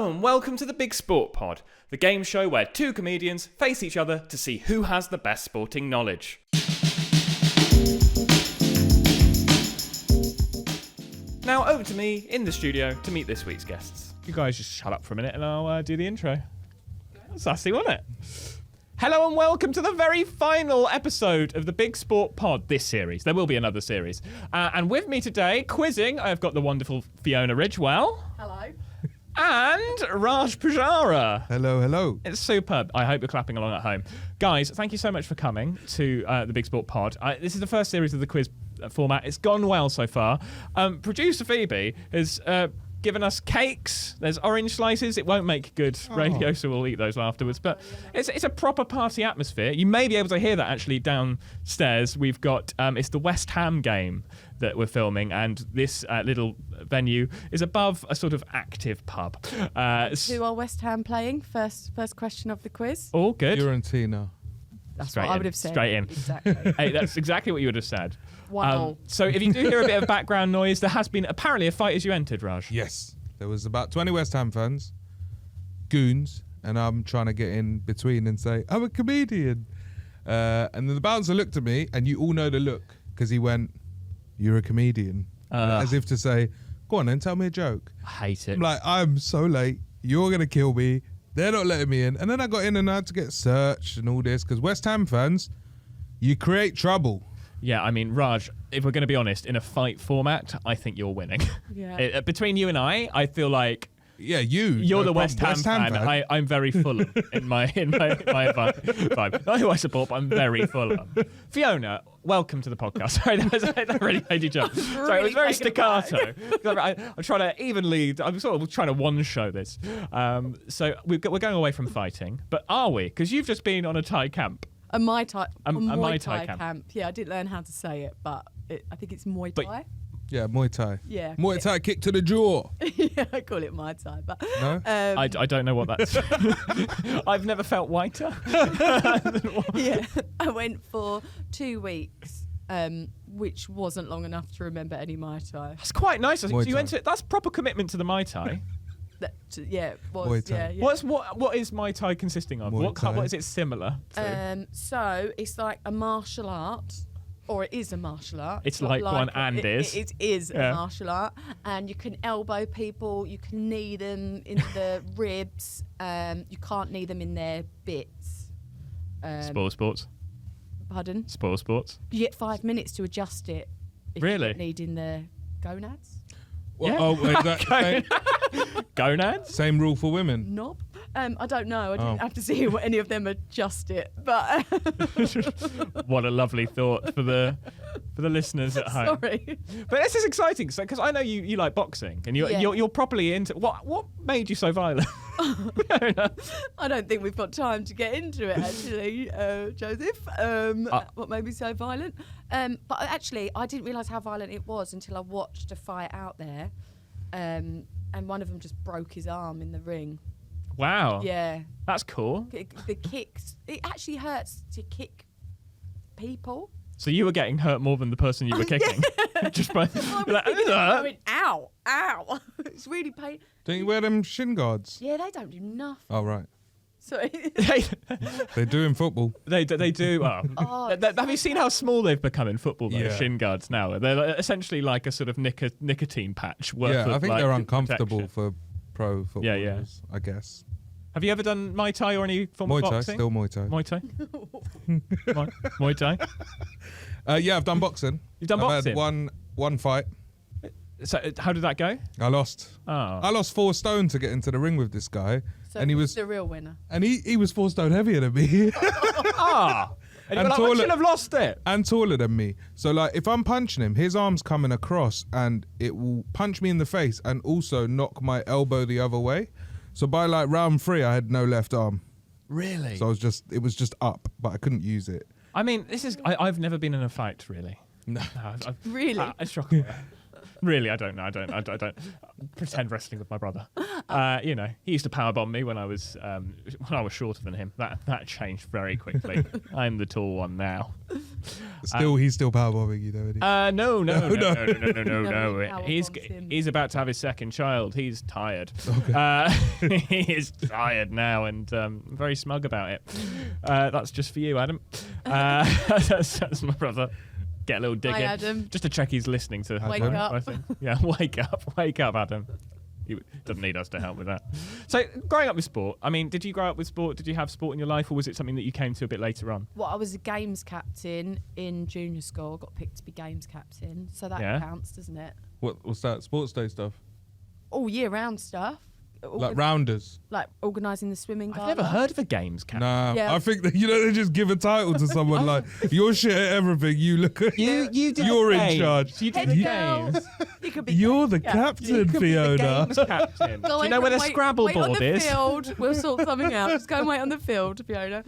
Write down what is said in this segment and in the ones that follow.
Hello and welcome to the Big Sport Pod, the game show where two comedians face each other to see who has the best sporting knowledge. Now over to me in the studio to meet this week's guests. You guys just shut up for a minute and I'll do the intro. Sassy, wasn't it? Hello and welcome to the very final episode of the Big Sport Pod, this series. There will be another series. And with me today, quizzing, I've got the wonderful Fiona Ridgewell. Hello. And Raj Poojara. Hello, hello. It's superb. I hope you're clapping along at home. Guys, thank you so much for coming to the Big Sport Pod. This is the first series of the quiz format. It's gone well so far. Producer Phoebe has given us cakes. There's orange slices. It won't make good radio, so we'll eat those afterwards. But it's a proper party atmosphere. You may be able to hear that actually downstairs. We've got it's the West Ham game that we're filming, and this little venue is above a sort of active pub. Who are West Ham playing? First question of the quiz. All good. Fiorentina. That's Straight what I in, would have said. straight in. Exactly. Hey, that's exactly what you would have said. 1-0. So if you do hear a bit of background noise, there has been apparently a fight as you entered, Raj. Yes. There was about 20 West Ham fans, goons, and I'm trying to get in between and say, I'm a comedian. And then the bouncer looked at me, and you all know the look, because he went, you're a comedian. As if to say, go on then, tell me a joke. I hate it. I'm like, I'm so late. You're going to kill me. They're not letting me in. And then I got in and I had to get searched and all this, because West Ham fans, you create trouble. Yeah, I mean, Raj, if we're going to be honest, in a fight format, I think you're winning. Yeah. Between you and I feel like Yeah, you're the West Ham fan. fan. I'm very Fulham in my vibe. Not who I support, but I'm very Fulham. Fiona, welcome to the podcast. Sorry, that really made you jump. Sorry, it was very staccato. I'm trying to I'm sort of trying to one-show this. So we're going away from fighting, but are we? Because you've just been on a Thai camp. A Muay Thai, Muay Thai camp. Yeah, I didn't learn how to say it, but I think it's Muay But- Thai. Yeah, Muay Thai. Yeah. Muay Thai kick to the jaw. Yeah, I call it Muay Thai. But No? I don't know what that's. I've never felt whiter. yeah, I went for 2 weeks, which wasn't long enough to remember any Muay Thai. That's quite nice. Muay You Thai. went that's proper commitment to the Muay Thai. Yeah, it was. Muay Thai. Yeah, yeah. What is Muay Thai consisting of? Muay Thai. What is it similar to? So it's like a martial art, or it is a martial art. It's not like one and is. It is Yeah. a martial art, and you can elbow people, you can knee them in the ribs, you can't knee them in their bits. Sports. Pardon? Sports. You get 5 minutes to adjust it. If Really? You get kneed in the gonads. Yeah. Oh, wait, same, Gonads. same rule for women. Knob? I don't know. I didn't Oh. have to see what any of them adjust it, but What a lovely thought for the listeners at home. sorry. But this is exciting because I know you like boxing and Yeah. you're properly into. What made you so violent? I don't think we've got time to get into it, actually, Joseph. What made me so violent? But actually, I didn't realise how violent it was until I watched a fight out there, and one of them just broke his arm in the ring. Wow. Yeah, That's cool. the kicks. It actually hurts to kick people. So you were getting hurt more than the person you were kicking. Just by you're like, I went, ow, ow. It's really painful. Don't you wear them shin guards? Yeah, they don't do nothing. Oh, right. Sorry. They do in football. They do. Oh, Have you seen how small they've become in football? Those Yeah. shin guards now. They're essentially like a sort of nicotine patch. Worth Yeah, of, I think like, they're uncomfortable protection. for pro footballers, Yeah. I guess. Have you ever done Muay Thai or any form Muay of Thai, boxing? still Muay Thai. Muay Thai. Muay Thai. Yeah, I've done boxing. You've done I've boxing. had one fight. So how did that go? I lost. Oh. I lost 4 stone to get into the ring with this guy, so and he who's was the real winner. he was 4 stone heavier than me. Ah. And you And were like, I taller- should have lost it. And taller than me. So like if I'm punching him, his arm's coming across and it will punch me in the face and also knock my elbow the other way. So by like round 3 I had no left arm. Really? So it was just up, but I couldn't use it. I mean, I've never been in a fight really. No. No, Really? it's shocking. Really, I don't know. I don't pretend wrestling with my brother. You know, he used to powerbomb me when I was shorter than him. That changed very quickly. I'm the tall one now. He's still powerbombing you, though, isn't he? No. He's about to have his second child. He's tired. Okay. He is tired now, and very smug about it. That's just for you, Adam. That's my brother. Get a little dig in. Adam. Just to check he's listening to Wake up. I think. Yeah, wake up, Adam. He doesn't need us to help with that. So, growing up with sport, I mean, did you grow up with sport? Did you have sport in your life, or was it something that you came to a bit later on? Well, I was a games captain in junior school. Got picked to be games captain, so that counts, doesn't it? What's that? Sports day stuff? All year round stuff. Like rounders? Like organising the swimming I've gala. never heard of a games captain. Nah, Yeah. I think that, they just give a title to someone like, you're shit at everything, you look at You did you're the in games. charge. You did Head the girl. games. You could be. You're the yeah. captain, You could be the Fiona. games captain. Do Go you and know where the wait- Scrabble wait on board the is? Field. We'll sort something out. Just go and wait on the field, Fiona.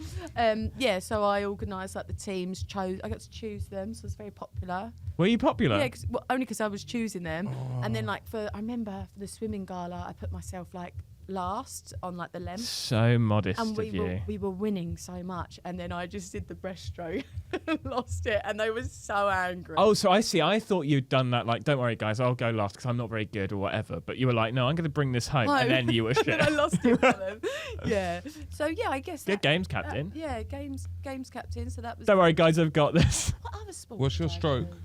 Yeah, so I organised like the teams. I got to choose them, so it was very popular. Were you popular? Yeah, only because I was choosing them. And then I remember for the swimming gala, I put myself like last on like the length. So modest And of you. we were winning so much, and then I just did the breaststroke and lost it, and they were so angry. Oh, so I see. I thought you'd done that, like, don't worry, guys, I'll go last because I'm not very good or whatever. But you were like, no, I'm going to bring this home. And then you were shit. And I lost it for them. Yeah. So yeah, I guess. Good games captain. Yeah, games captain. So that was. Don't worry, guys, I've got this. What other sport? What's your did I stroke? do?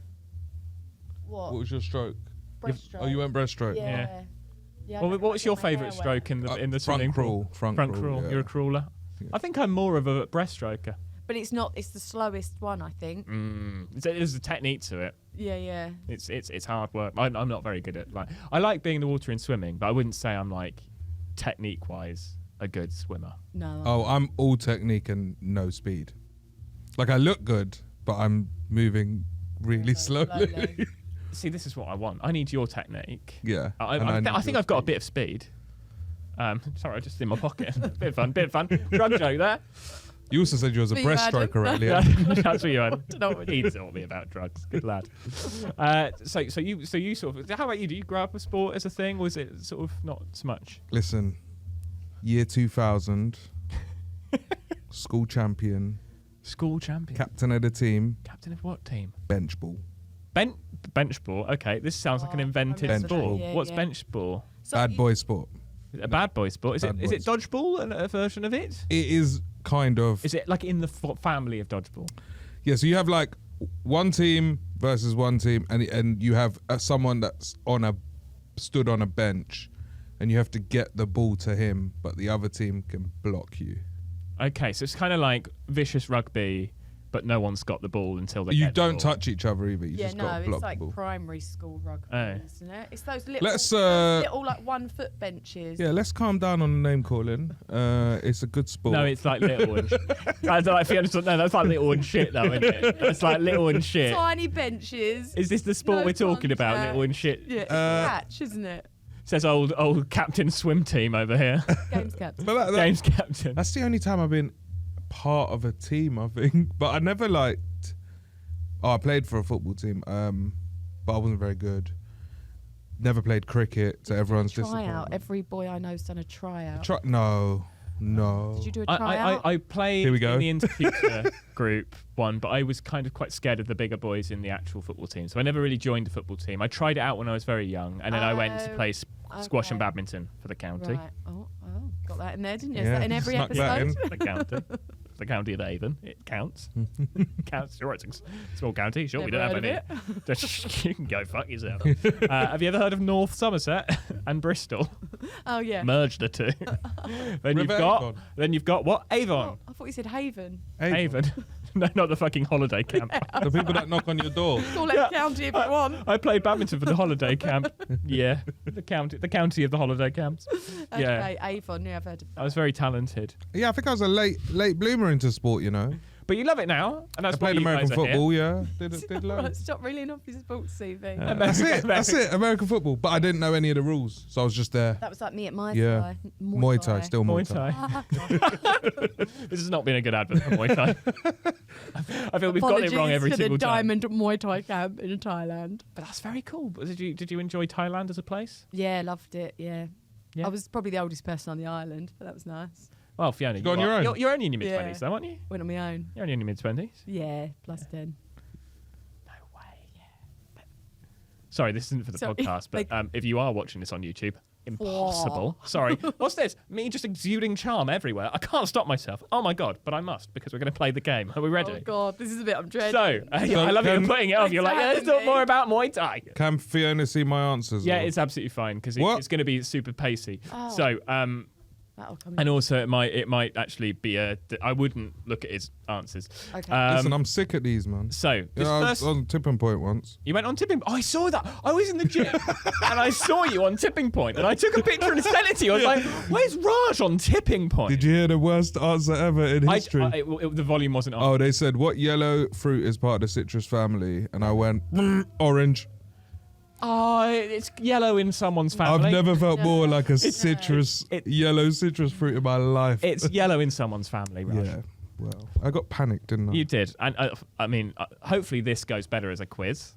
What? What was your stroke? Breaststroke. Oh, you went breaststroke? Yeah. Yeah, I Well, don't what's get your my hair favourite wet. stroke in the Front swimming pool? crawl. Front Front crawl. crawl. Yeah. You're a crawler. Yeah. I think I'm more of a breaststroker. But it's not. It's the slowest one, I think. There's a technique to it. Yeah. It's hard work. I'm not very good at I like being in the water in swimming, but I wouldn't say I'm like technique wise a good swimmer. No. Oh, I'm all technique and no speed. Like, I look good, but I'm moving really slowly. See, this is what I want. I need your technique. Yeah. I think I've got a bit of speed. Sorry, I just in my pocket. bit of fun. Drug joke there. You also said you was a But you had breaststroker it. earlier. That's what you had. know what He taught me about drugs. Good lad. So you sort of. How about you? Do you grow up with sport as a thing, or is it sort of not so much? Listen, year 2000, school champion, School champion. captain of the team, Captain of what team? bench ball. Bench ball. Okay, this sounds like an Oh, I invented remember sport. that, yeah, What's yeah. bench ball? So Bad boy sport. A bad boy sport. Is Bad it boys. dodgeball, a version of it? It is kind of. Is it like in the family of dodgeball? Yeah, so you have like one team versus one team, and you have someone that's stood on a bench, and you have to get the ball to him, but the other team can block you. Okay, so it's kind of like vicious rugby, but no one's got the ball until they You get the don't ball. touch each other either. You just got to block it's like the ball. primary school rugby, Oh. isn't it? It's those little, Let's, little like 1 foot benches. Yeah, let's calm down on the name calling. It's a good sport. No, it's like little and that's like Fiona. No, that's like little and shit, though, isn't it? It's like little and shit. Tiny benches. Is this the sport No we're talking about? contact. Little and shit. Yeah, it's a catch, isn't it? Says old captain swim team over here. Games captain. But Games captain. that's the only time I've been part of a team, I think. But I never liked. Oh, I played for a football team, but I wasn't very good. Never played cricket, to everyone's Tryout. disappointment. Every boy I know's done a tryout. No. Did you do a tryout? I played Here we go. in the Interfuture group one, but I was kind of quite scared of the bigger boys in the actual football team, so I never really joined a football team. I tried it out when I was very young, and then I went to play squash and okay. badminton for the county. Right. Oh, got that in there, didn't you? Yeah, Is that in every snuck that episode? in. The county. The county of Avon. It counts. Counts. Sure, it's a small county. Sure, we don't Never have heard any. You can go fuck yourself. Have you ever heard of North Somerset and Bristol? Oh yeah. Merge the two. Avon. Then you've got what? Avon. Oh, I thought you said Haven. Avon. No, not the fucking holiday camp. The people that knock on your door. Call it county if you want. I played badminton for the holiday camp. Yeah, the county of the holiday camps. Yeah, Okay, Avon. Yeah, I've heard of I was very talented. Yeah, I think I was a late bloomer into sport, you know. But you love it now, and that's I played what you American guys are here. football, yeah. Did Right, loads. stop reeling off his sports CV. That's it. That's it. American football. But I didn't know any of the rules, so I was just there. That was like me at Muay Yeah. Thai. Muay Thai, still Muay Muay Thai. Thai. This has not been a good advert for Muay Thai. I feel we've got it wrong every Apologies for single the time. Diamond Muay Thai camp in Thailand. But that's very cool. Did you enjoy Thailand as a place? Yeah, loved it. Yeah. Yeah. I was probably the oldest person on the island, but that was nice. Well, Fiona, Go on your own. You're only in your Yeah. mid-20s, though, aren't you? Went on my own. You're only in your mid-20s. Yeah, plus 10. No way. Sorry, this isn't for the Sorry, podcast, but like- if you are watching this on YouTube, impossible. Sorry. What's this? Me just exuding charm everywhere. I can't stop myself. Oh my God, but I must because we're going to play the game. Are we ready? Oh God, this is a bit I'm dreading. So, I love you putting it off. You're like, yeah, let's talk Exactly. more about Muay Thai. Can Fiona see my answers? Yeah, or- it's absolutely fine because What? it's going to be super pacey. Oh. So, That'll come in. and also it might actually be I wouldn't look at his answers. Okay. Listen, I'm sick at these, man. So, this Yeah, I was first, on tipping point once. you went on tipping. I saw that. I was in the gym and I saw you on tipping point, and I took a picture and sent it to you. I was like, "Where's Raj on tipping point?" Did you hear the worst answer ever in history? The volume wasn't on. Oh, they said, what yellow fruit is part of the citrus family? And I went, orange. Oh, it's yellow in someone's family. I've never felt more like a citrus, it- yellow citrus fruit in my life. It's yellow in someone's family, Raj. yeah, well, I got panicked, didn't I? You did, and I mean, hopefully this goes better as a quiz.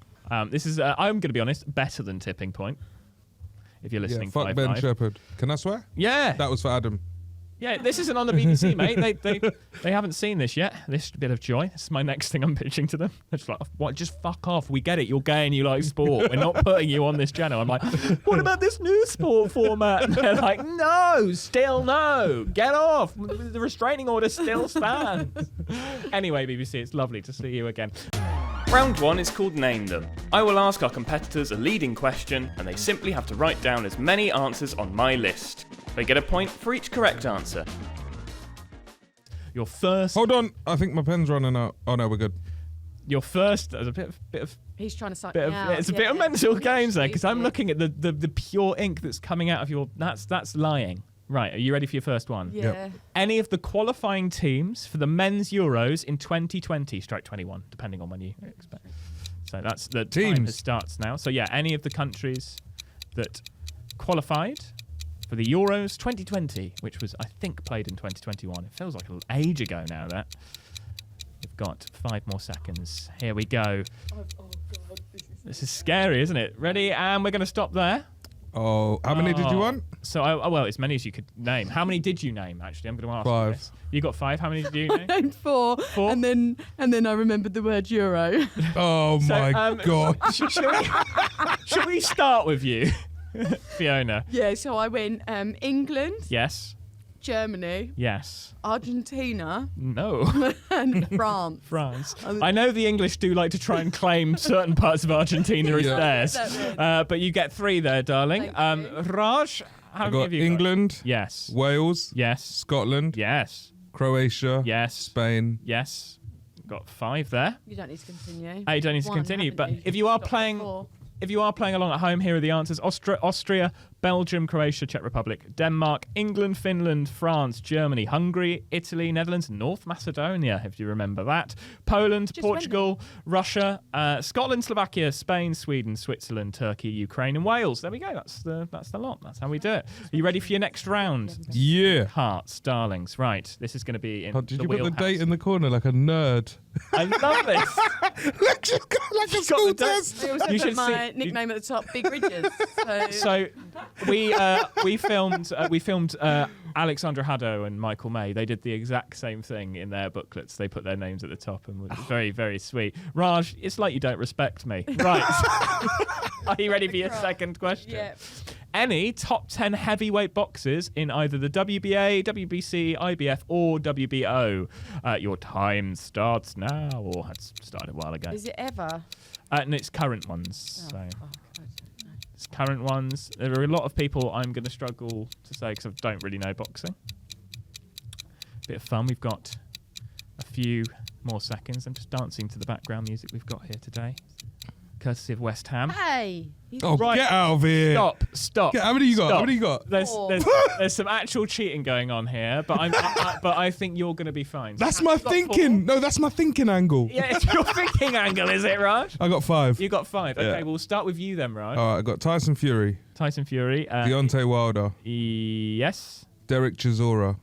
This is, I'm going to be honest, better than tipping point. If you're yeah, listening, fuck 5-5. Ben Shepherd. Can I swear? Yeah, That was for Adam. yeah. This isn't on the BBC, mate. They haven't seen this yet. This bit of joy. This is my next thing I'm pitching to them. They're just like, what? Just fuck off. We get it. You're gay and you like sport. We're not putting you on this channel. I'm like, what about this new sport format? And they're like, no, still no. Get off. The restraining order still stands. Anyway, BBC, it's lovely to see you again. Round 1 is called Name Them. I will ask our competitors a leading question, and they simply have to write down as many answers on my list. They get a point for each correct answer. Your first. Hold on. I think my pen's running out. Oh, no, we're good. Your first. There's a bit of He's trying to psych bit me of out. it's a bit of mental games there because I'm Stupid. looking at the pure ink that's coming out of your. That's lying. Right. Are you ready for your first one? Yeah. Any of the qualifying teams for the men's Euros in 2020/21, depending on when you expect. So that's the time Teams. that starts now. So yeah, any of the countries that qualified for the Euros 2020, which was I think played in 2021. It feels like an age ago now. That we've got 5 more seconds. Here we go. Oh God, This is scary, isn't it? Ready? And we're going to stop there. Oh, how many did you want? So, well, as many as you could name. How many did you name, actually? I'm going to ask 5. you this. You got 5. How many did you name? named 4, 4? and then I remembered the word Euro. Oh, So, my God. Should we start with you, Fiona? Yeah, so I went England, Yes. Germany, Yes. Argentina, No. and France. France. I know the English do like to try and claim certain parts of Argentina as Yeah. theirs. That But you get 3 there, darling. Thank you. Raj, how I many got have you England, got? Yes. Wales, Yes. Scotland, Yes. Croatia, Yes. Spain. Yes. Got 5 there. You don't need to continue. You don't need to One, continue, haven't but you? if you are Got playing, 4. if you are playing along at home, here are the answers: Austria, Belgium, Croatia, Czech Republic, Denmark, England, Finland, France, Germany, Hungary, Italy, Netherlands, North Macedonia, if you remember that, Poland, Just Portugal, Russia, Scotland, Slovakia, Spain, Sweden, Switzerland, Turkey, Ukraine, and Wales. There we go. That's the lot. That's how we do it. Are you ready for your next round? Yeah. Hearts, darlings. Right, this is going to be in Oh, did the you put the wheelhouse. date in the corner like a nerd? I love this. like a got school the date. test. I also You put should my see- nickname at the top, Big Ridges. So we filmed Alexandra Haddo and Michael May. They did the exact same thing in their booklets. They put their names at the top and it was very, very sweet. Raj, it's like you don't respect me. Right. Are you ready for your second question? yeah. Any top 10 heavyweight boxers in either the WBA, WBC, IBF, or WBO? Your time starts now, or had started a while ago. Is it ever? And it's current ones. Oh, So. fuck, I don't know. It's current ones. There are a lot of people I'm going to struggle to say because I don't really know boxing. Bit of fun. We've got a few more seconds. I'm just dancing to the background music we've got here today. courtesy of West Ham. Hey. Oh, Right. get out of here. Stop. How many you got? Stop. How many you got? There's some actual cheating going on here, but but I think you're going to be fine. That's my thinking. No, that's my thinking angle. Yeah, it's your thinking angle, is it, Raj? I got 5. You got 5. Okay, Yeah. we'll start with you then, Raj. All right, I got Tyson Fury, Tyson Fury. Deontay Wilder, Yes. Derek Chisora.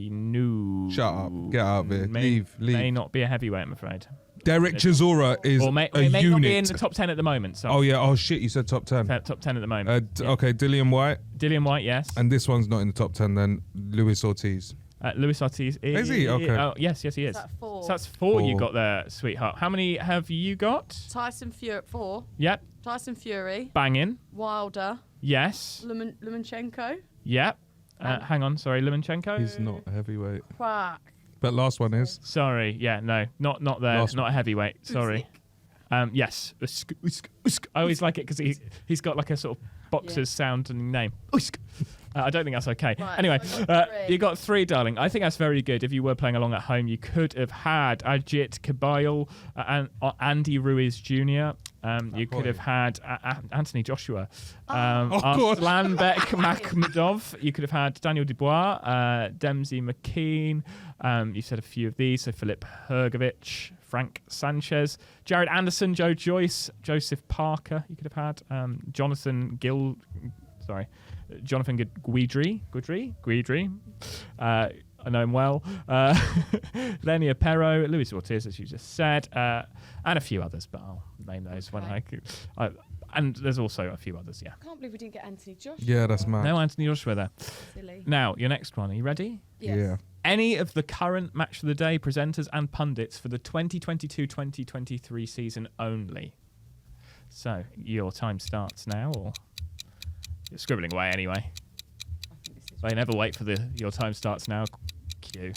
No. Shut up. Get out of here. May Leave. not be a heavyweight, I'm afraid. Derek Chisora is Or may a not unit. be in the top 10 at the moment. So Oh, yeah. Oh, shit. You said top 10. top 10 at the moment. Yeah. Okay, Dillian White. Dillian White, yes. And this one's not in the top 10 then. Luis Ortiz. Luis Ortiz. Is he? Okay. Oh, yes, he is. Is that 4? So that's 4 you 4. got there, sweetheart. How many have you got? Tyson Fury 4. Yep. Tyson Fury. Banging. Wilder. Yes. Lomachenko. Yep. Hang on. Sorry, Lomachenko. He's not a heavyweight. Quack. But last one is. Sorry. Yeah. No. Not there. Last Not a heavyweight. Sorry. Yes. I always like it because he's got like a sort of boxer's sounding name. I don't think that's okay. Right, Anyway, so I got 3. you got 3, darling. I think that's very good. If you were playing along at home, you could have had Ajit Kabayal and Andy Ruiz Jr. You could have had Anthony Joshua. Arslanbek Makhmudov. You could have had Daniel Dubois, Dempsey McKean. You said a few of these. So Filip Hrgovic, Frank Sanchez, Jared Anderson, Joe Joyce, Joseph Parker. You could have had Jonathan Guidry. I know him well. Lenia Perro, Luis Ortiz, as you just said, and a few others, but I'll name those when I and there's also a few others, yeah. I can't believe we didn't get Anthony Joshua. Yeah, that's mad. No Anthony Joshua there. Silly. Now, your next one. Are you ready? Yes. Yeah. Any of the current Match of the Day presenters and pundits for the 2022-2023 season only. So, your time starts now, or you're scribbling away anyway. I think this is They never wait for your time starts now cue.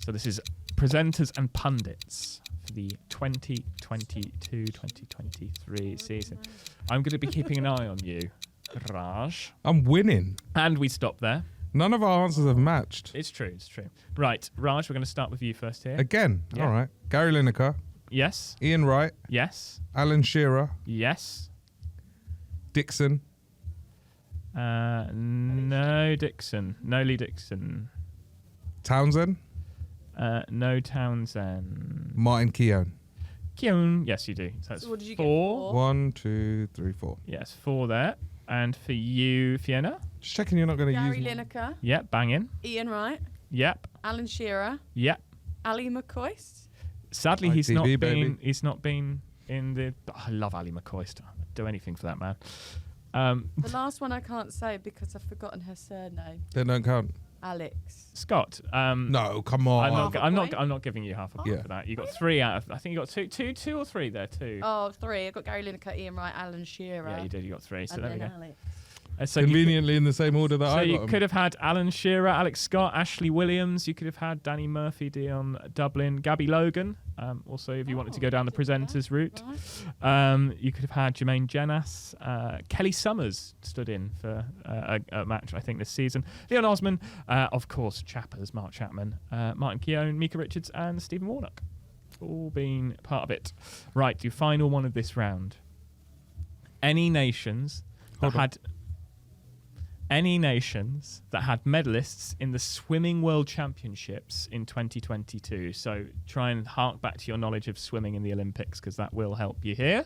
So this is presenters and pundits for the 2022-2023 season. I'm going to be keeping an eye on you, Raj. I'm winning. And we stop there. None of our answers have matched. It's true. Right, Raj, we're going to start with you first here. Again. Yeah. All right. Gary Lineker, Yes. Ian Wright, Yes. Alan Shearer, Yes. Dixon, No Dixon. No Lee Dixon. Townsend, No Townsend. Martin Keown. Keown. Yes, you do. So that's So what did you get? 4. 1, 2, 3, 4. Yes, 4 there. And for you, Fiona? Just checking you're not going to Gary use. Lineker. Yep, banging. Ian Wright. Yep. Alan Shearer. Yep. Ali McCoist. Sadly, ITV, he's not baby. been. He's not been in the. I love Ali McCoist. I'd do anything for that man. The last one I can't say because I've forgotten her surname. They don't count. Alex. Scott. No, come on. Half a point? I'm not giving you half a point Yeah. for that. You got 3 out of. I think you got two or 3 there too. Oh, 3. I got Gary Lineker, Ian Wright, Alan Shearer. Yeah, you did. You got 3. So And there we then go. Alex. So you could- Conveniently in the same order that So I you got 'em. could have had Alan Shearer, Alex Scott, Ashley Williams. You could have had Danny Murphy, Dion Dublin, Gabby Logan. Also, if you wanted to go down the presenters route, Right. you could have had Jermaine Jenas. Kelly Summers stood in for a match, I think, this season. Leon Osman, of course, Chappers, Mark Chapman, Martin Keown, Mika Richards, and Stephen Warnock. All being part of it. Right, your final one of this round. Any nations that had medalists in the Swimming World Championships in 2022. So try and hark back to your knowledge of swimming in the Olympics because that will help you here.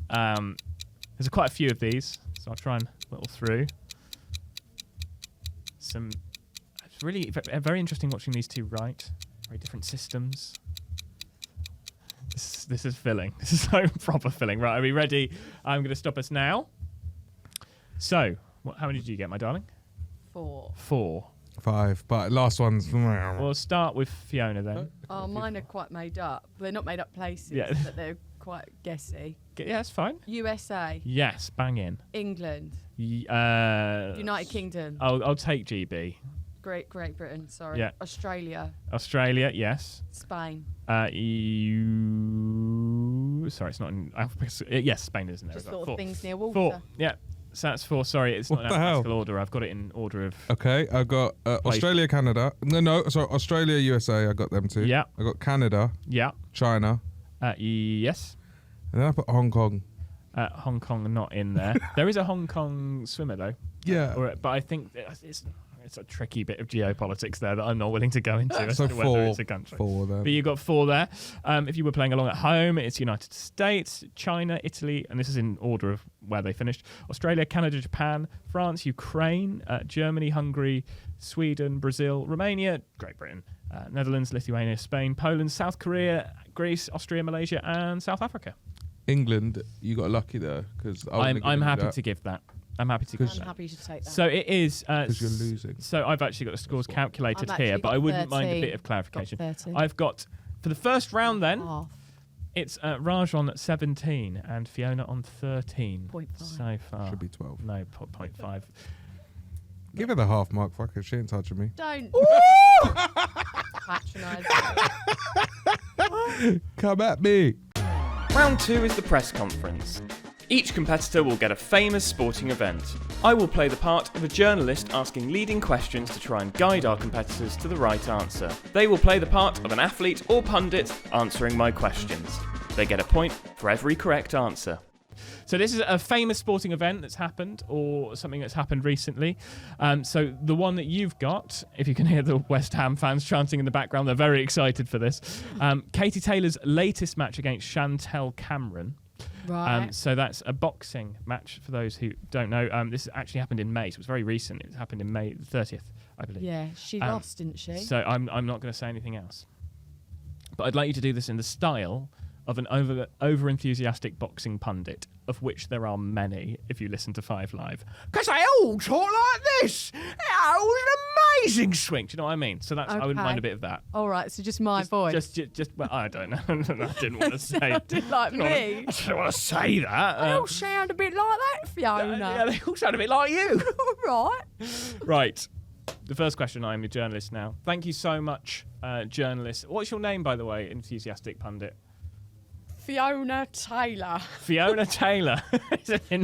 There's quite a few of these, so I'll try and whittle through. It's really very interesting watching these two write. Very different systems. This is filling. This is so proper filling. Right, are we ready? I'm going to stop us now. So, how many did you get, my darling? 4. 4. 5, but last one's. We'll start with Fiona then. Oh, mine are quite made up. They're not made up places, Yeah. but they're quite guessy. Yeah, that's fine. USA. Yes, bang in. England. United United Kingdom. I'll take GB. Great Britain, sorry. Yeah. Australia. Australia, yes. Spain. EU. Sorry, it's not in alphabetical. Yes, Spain is in there Just as well. sort of 4. things near water. 4. Yeah. So that's 4. Sorry, it's not What in the hell? alphabetical order. I've got it in order of. Okay, I got Australia, Canada. No, sorry, Australia, USA. I got them too. Yeah. I got Canada, Yeah. China, Yes. And then I put Hong Kong. Hong Kong not in there. There is a Hong Kong swimmer though. Yeah. But I think it's a tricky bit of geopolitics there that I'm not willing to go into as So to whether it's a country. 4 then. But you got 4 there. If you were playing along at home, it's United States, China, Italy, and this is in order of where they finished. Australia, Canada, Japan, France, Ukraine, Germany, Hungary, Sweden, Brazil, Romania, Great Britain, Netherlands, Lithuania, Spain, Poland, South Korea, Greece, Austria, Malaysia, and South Africa. England, you got lucky there because I'm happy to give that. I'm happy to give I'm that. happy to take that. So it is... Because you're losing. So I've actually got the scores calculated I've here, actually but I got wouldn't mind a 13. bit of clarification. Got 13. I've got, for the first round then, Half. it's Raj on 17 and Fiona on 13 0.5. so far. Should be 12. No, 0.5. Give her the half mark, fuck her. She ain't touching me. Don't. Patronise. Come at me. Round 2 is the press conference. Each competitor will get a famous sporting event. I will play the part of a journalist asking leading questions to try and guide our competitors to the right answer. They will play the part of an athlete or pundit answering my questions. They get a point for every correct answer. So this is a famous sporting event that's happened or something that's happened recently. So the one that you've got, if you can hear the West Ham fans chanting in the background, they're very excited for this. Katie Taylor's latest match against Chantel Cameron. Right. So that's a boxing match for those who don't know. This actually happened in May, so it was very recent. It happened in May 30th, I believe. Yeah, she lost, didn't she? So I'm not going to say anything else. But I'd like you to do this in the style of an over-enthusiastic boxing pundit, of which there are many if you listen to 5 Live. Because they all talk like this. That was an amazing swing. Do you know what I mean? So that's I wouldn't mind a bit of that. All right, so just my voice. Just well, I don't know. I didn't want to say. Sounded like me. I didn't want to say that. They all sound a bit like that, Fiona. Yeah, they all sound a bit like you. Right. Right. The first question, I'm a journalist now. Thank you so much, journalist. What's your name, by the way, enthusiastic pundit? Fiona Taylor. Fiona Taylor.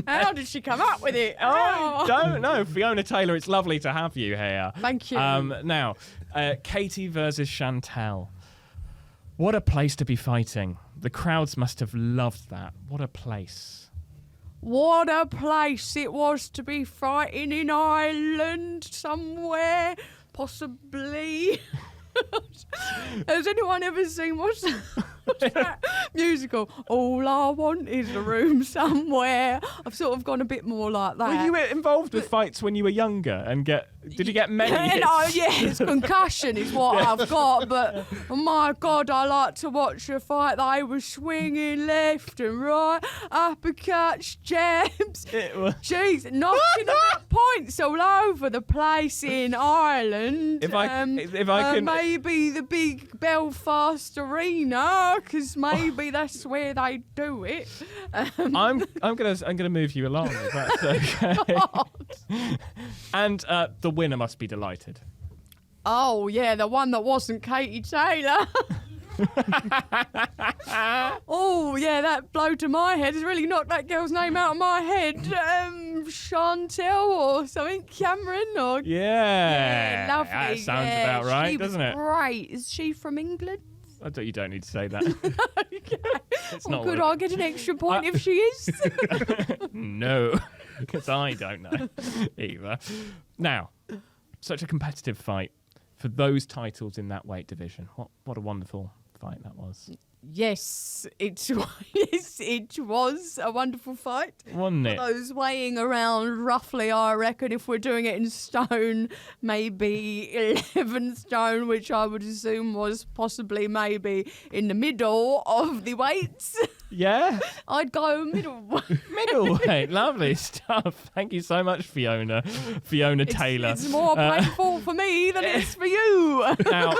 How did she come up with it? I don't know. Fiona Taylor, it's lovely to have you here. Thank you. Now, Katie versus Chantel. What a place to be fighting. The crowds must have loved that. What a place. What a place it was to be fighting in Ireland somewhere, possibly. Has anyone ever seen what's that musical? All I want is a room somewhere. I've sort of gone a bit more like that. Were you involved with fights when you were younger? And did you get many hits? No, yes, concussion is what I've got. But oh my God, I like to watch a fight. They were swinging left and right, uppercuts, jabs. Jeez, knocking about points all over the place in Ireland. If I can, maybe the big Belfast Arena, because maybe that's where they do it. I'm gonna move you along if that's okay. And the winner must be delighted. Oh yeah, the one that wasn't Katie Taylor. Oh yeah, that blow to my head has really knocked that girl's name out of my head. Chantel or something, Cameron or yeah, lovely. That sounds about right, she doesn't was it? Great. Is she from England? You don't need to say that. Okay. It's Well, not could what I get an extra point if she is? No, because I don't know either. Now, such a competitive fight for those titles in that weight division. What a wonderful fight that was. Yes, it was a wonderful fight. Wasn't it? Those weighing around roughly, I reckon, if we're doing it in stone, maybe 11 stone, which I would assume was possibly maybe in the middle of the weights. Yeah? I'd go middleweight. Middleweight. Lovely stuff. Thank you so much, Fiona Taylor. It's more painful for me than it is for you. Now,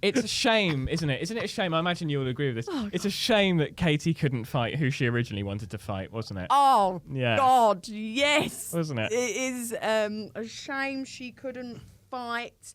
it's a shame, isn't it? Isn't it a shame? I imagine you'll agree with this. Oh, it's a shame that Katie couldn't fight who she originally wanted to fight, wasn't it? Oh, Yeah. God, yes. Wasn't it? It is a shame she couldn't fight.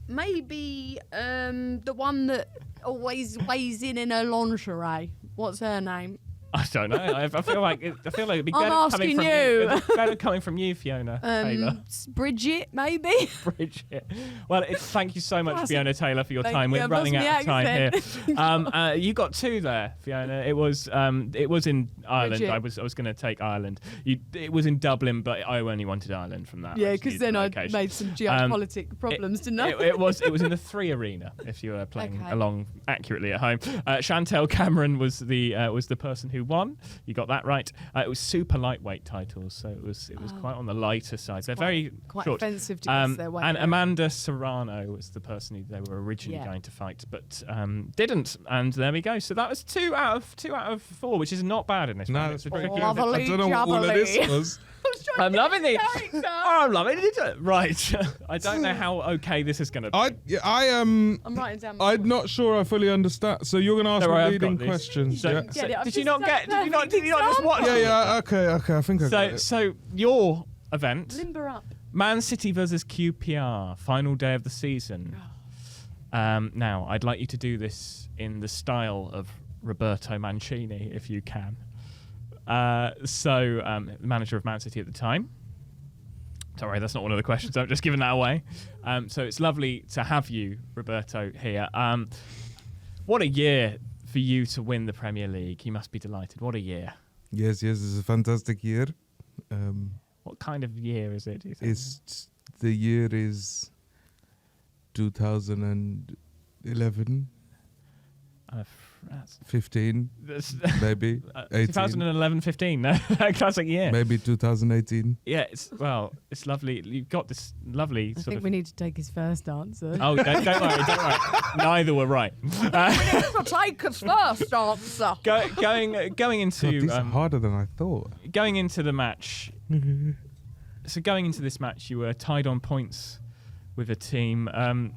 Maybe the one that always weighs in her lingerie. What's her name? I don't know. I feel like it'd be I'm better coming asking from you. It'd be better coming from you, Fiona Taylor. Bridget, maybe. Bridget. Well, thank you so much, Classic. Fiona Taylor, for your Thank time. you. We're I've running lost out my of time here. You got 2 there, Fiona. It was in Ireland. Bridget. I was going to take Ireland. It was in Dublin, but I only wanted Ireland from that. Yeah, I just because needed then the I location. made some geopolitical problems, didn't I? It was in the 3 arena. If you were playing Okay. along accurately at home, Chantel Cameron was the person who won. You got that right. It was super lightweight titles, so it was quite on the lighter side. They're very quite short. offensive to guess their weight. And Amanda Serrano was the person who they were originally going to fight, but didn't. And there we go. So that was 2 out of 4, which is not bad in this. No, round. that's It's pretty pretty good. Lovely I don't know what all of this jubbly. was. I'm loving it. character. I'm loving it. Right. I don't know how okay this is going to be. I am. I'm writing down. my I'm points. not sure I fully understand. So you're going to ask Don't worry, me I've leading got this. questions. So- Yeah. Get it. I've Did you just not done get? Did you not perfect just watch? example. Yeah. Okay. I think I got it. So your event, Limber up. Man City versus QPR, final day of the season. Now, I'd like you to do this in the style of Roberto Mancini, if you can. The manager of Man City at the time. Sorry, that's not one of the questions. I'm just giving that away. So it's lovely to have you, Roberto, here. What a year for you to win the Premier League. You must be delighted. What a year. Yes, it's a fantastic year. What kind of year is it, do you think? The year is 2011, That's 15, maybe 18, 2011-15, no? Classic year. maybe 2018. Yeah, it's lovely. You've got this lovely I sort think of... we need to take his first answer. Oh, don't worry. Neither were right. Take his first answer. Going God, into these are harder than I thought. going into the match. So going into this match, you were tied on points with a team. A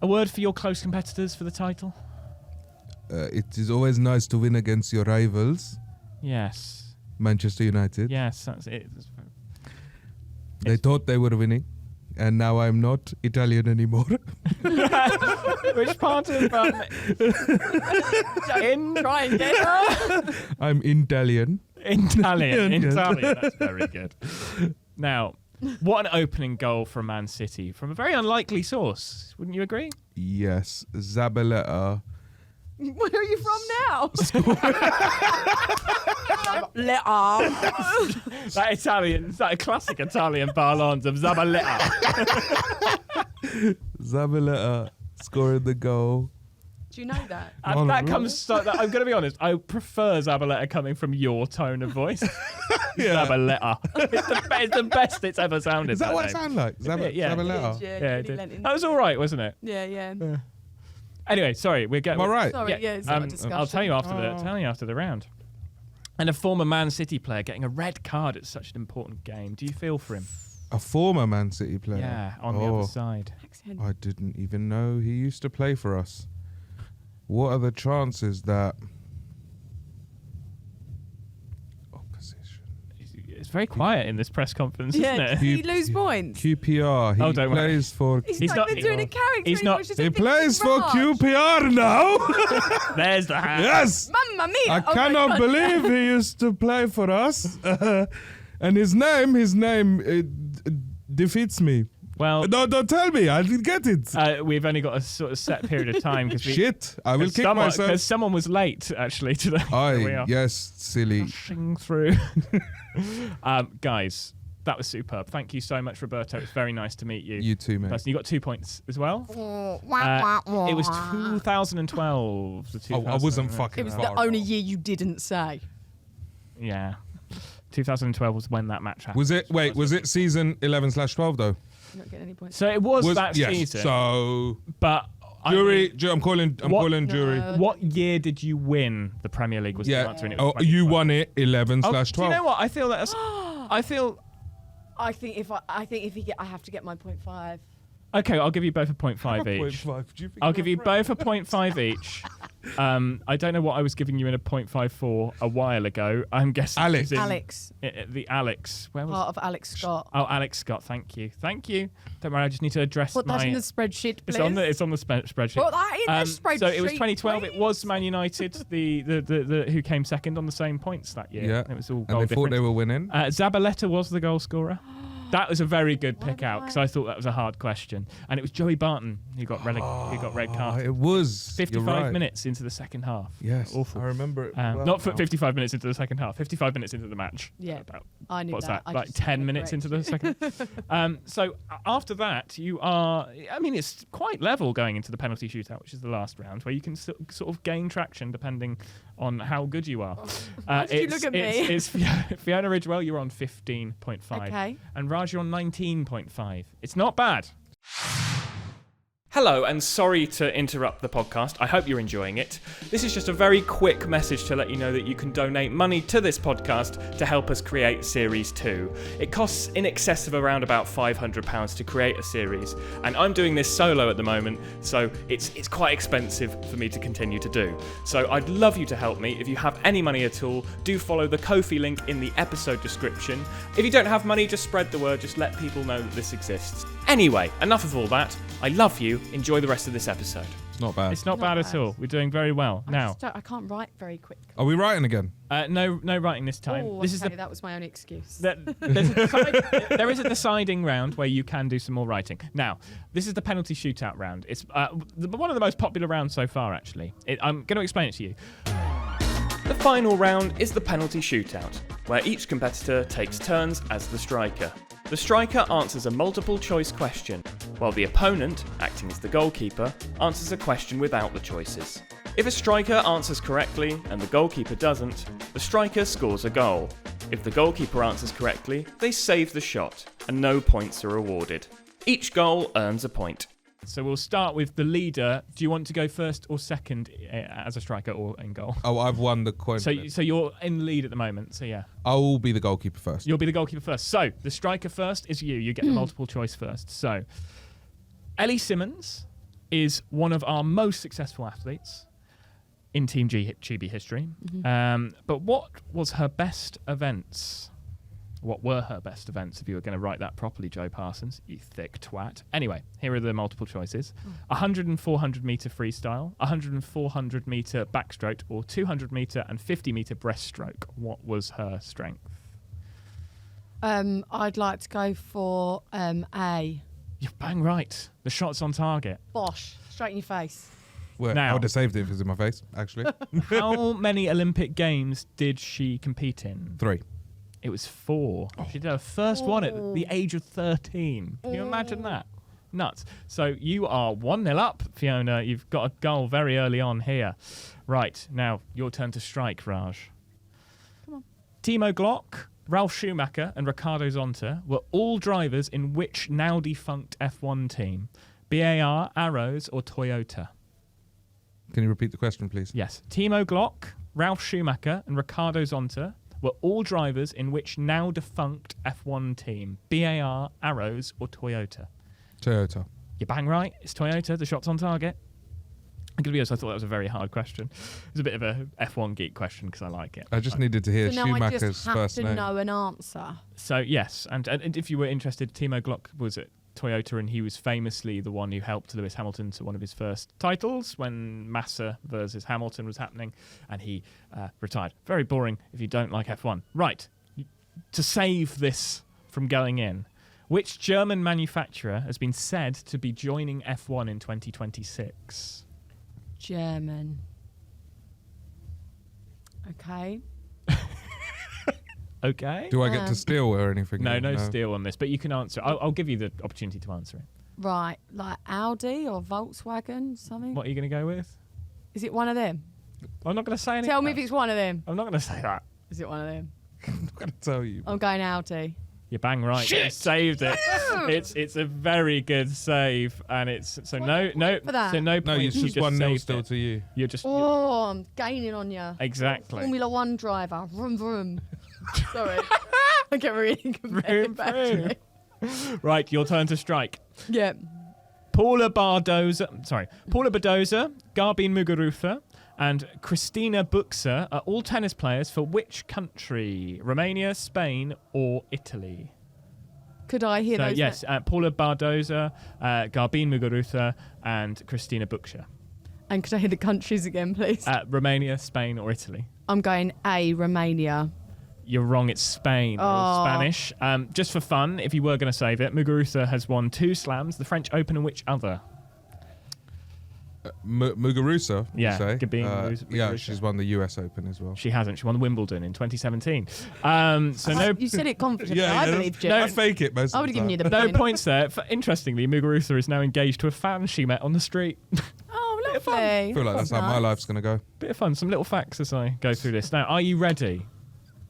word for your close competitors for the title? It is always nice to win against your rivals, Yes. Manchester United. Yes, that's it. They thought they were winning, and now I'm not Italian anymore. Which part of Try and get her. I'm Italian. Italian. Yes. Italian. That's very good. Now, what an opening goal from Man City from a very unlikely source. Wouldn't you agree? Yes, Zabaleta. Where are you from now? Let off. That classic Italian parlance of Zabaleta. Zabaleta scoring the goal. Do you know that? And that comes. I'm going to be honest. I prefer Zabaleta coming from your tone of voice. Yeah. Zabaleta. It's the best it's ever sounded. Is that what it name. sounds like? Yeah. Zabaleta. Yeah, Yeah, really it lent did. into That was all right, wasn't it? Yeah. Anyway, sorry, we're getting. Am I right? Sorry, yeah, it's not a discussion. I'll tell you after the round. And a former Man City player getting a red card at such an important game. Do you feel for him? A former Man City player. Yeah, on the other side. Accent. I didn't even know he used to play for us. What are the chances that opposition? It's very quiet in this press conference, isn't Yeah, it? did he lose points? QPR? He Oh, don't worry. plays for. He's He's not not- even doing a character. he's anymore, not- it's just He a big plays for barrage. QPR now. There's the hand. Yes. Mamma mia! I Oh my cannot God. believe he used to play for us. And his name defeats me. Well, No, don't tell me. I didn't get it. we've only got a sort of set period of time because Shit. I will kick myself. Because someone was late actually today. Here we Aye, are. yes, silly. Rushing through. Guys, that was superb. Thank you so much, Roberto. It's very nice to meet you. You too, mate. You got 2 points as well. It was 2012. I wasn't fucking It was far the only off. year you didn't say. Yeah. 2012 was when that match happened. Was it season 11/12 though? You're not getting any points. So it was that yes. season. So But I jury, mean, I'm calling jury. No. what year did you win the Premier League? Was the Yeah. answer, and it was Oh, you 2012. won it 11/12. Do you know what? I feel that. I feel. I think if I have to get my 0.5. Okay, I'll give you both a 0.5 each. 0.5. Do you think I'll you're give you a friend? both a 0.5 each. I don't know what I was giving you in a 0.54 a while ago. I'm guessing Alex. it was in Alex. The Alex. Where was Part of Alex Scott. Oh, Alex Scott. Thank you. Don't worry. I just need to address Put my. that in the spreadsheet, please. It's on the spreadsheet. Put that in the spreadsheet. So it was 2012. please. It was Man United, the who came second on the same points that year. Yeah. It was all And goal they difference. thought they were winning. Zabaleta was the goal scorer. That was a very good Why pick did out because I thought that was a hard question, and it was Joey Barton who got red card. It was. 55 You're right. minutes into the second half. Yes. Awful. I remember it. well Not now. 55 minutes into the second half. 55 minutes into the match. Yeah. About, I knew what's that. that? I Like just 10 wanted to minutes into the correct second. So after that, you are. I mean, it's quite level going into the penalty shootout, which is the last round, where you can sort of gain traction depending on how good you are. Why did you look at me? It's Fiona Ridgewell, you're on 15.5. Okay. And Raj, you're on 19.5. It's not bad. Hello, and sorry to interrupt the podcast. I hope you're enjoying it. This is just a very quick message to let you know that you can donate money to this podcast to help us create Series 2. It costs in excess of around about £500 to create a series, and I'm doing this solo at the moment, so it's quite expensive for me to continue to do. So I'd love you to help me. If you have any money at all, do follow the Ko-fi link in the episode description. If you don't have money, just spread the word, just let people know that this exists. Anyway, enough of all that. I love you. Enjoy the rest of this episode. It's not bad. It's not bad at all. We're doing very well. Now, I can't write very quick. Are we writing again? no writing this time. Oh, This is okay, that was my only excuse. there is a deciding round where you can do some more writing. Now, this is the penalty shootout round. It's one of the most popular rounds so far, actually. I'm going to explain it to you. The final round is the penalty shootout, where each competitor takes turns as the striker. The striker answers a multiple choice question, while the opponent, acting as the goalkeeper, answers a question without the choices. If a striker answers correctly and the goalkeeper doesn't, the striker scores a goal. If the goalkeeper answers correctly, they save the shot, and no points are awarded. Each goal earns a point. So we'll start with the leader. Do you want to go first or second as a striker or in goal? Oh, I've won the coin. So flip. you're in the lead at the moment. So yeah, I will be the goalkeeper first. you'll be the goalkeeper first. So the striker first is you. You get the multiple choice first. So Ellie Simmons is one of our most successful athletes in Team GB history. But what was her best events? What were her best events, if you were going to write that properly, Joe Parsons, you thick twat. Anyway, here are the multiple choices. 100 and 400 metre freestyle, 100 and 400 metre backstroke, or 200 metre and 50 metre breaststroke. What was her strength? I'd like to go for A. You're bang right. The shot's on target. Bosh. Straight in your face. Well, Now- I would have saved it if it was in my face, actually. How many Olympic Games did she compete in? 3. It was 4. She did her first one at the age of 13. Can you imagine that? Nuts. So you are 1-0 up, Fiona. You've got a goal very early on here. Right, now your turn to strike, Raj. Come on. Timo Glock, Ralf Schumacher and Ricardo Zonta were all drivers in which now defunct F1 team? BAR, Arrows or Toyota? Can you repeat the question, please? Yes. Timo Glock, Ralf Schumacher and Ricardo Zonta were all drivers in which now defunct F1 team? BAR, Arrows or Toyota? Toyota. You're bang right. It's Toyota. The shot's on target. I'm going to be honest, I thought that was a very hard question. It was a bit of a F1 geek question because I like it. I just needed to hear So now I Schumacher's just have first to name. know an answer. So, yes. And if you were interested, Timo Glock was at Toyota and he was famously the one who helped Lewis Hamilton to one of his first titles when Massa versus Hamilton was happening, and he retired. Very boring if you don't like F1. Right. To save this from going in, which German manufacturer has been said to be joining F1 in 2026? German. Okay. Okay. Do I get to steal or anything? No steal on this, but you can answer. I'll give you the opportunity to answer it. Right. Like Audi or Volkswagen, something? What are you going to go with? Is it one of them? I'm not going to say anything. Tell me if it's one of them. I'm not going to say that. Is it one of them? I'm going to tell you. I'm going Audi. You're bang right. You saved it. It's a very good save, and it's so no for that? so no No, points. it's You just just 1-0 saved still it. to you. You're just Oh, I'm gaining on you. exactly. Formula One driver. Vroom, vroom. Sorry. I get really competitive, Vroom, vroom. actually. Right, your turn to strike. Yeah. Paula Badoza, Garbine Muguruza, and Christina Buxa are all tennis players for which country? Romania, Spain, or Italy? Could I hear those? Yes, Paula Badoza, Garbine Muguruza, and Christina Buxa. And could I hear the countries again, please? Romania, Spain, or Italy? I'm going A, Romania. You're wrong, it's Spain. Or Spanish. Just for fun, if you were going to save it, Muguruza has won 2 slams, the French Open and which other? Muguruza, Yeah, you say? Gabine Muguruza. Yeah, she's won the US Open as well. She hasn't. She won Wimbledon in 2017. You said it confidently. I believed you. I fake it most I of would the have given time. you the No point. points there. Interestingly, Muguruza is now engaged to a fan she met on the street. Oh, lovely. I feel like that's how my life's going to go. Bit of fun. Some little facts as I go through this. Now, are you ready?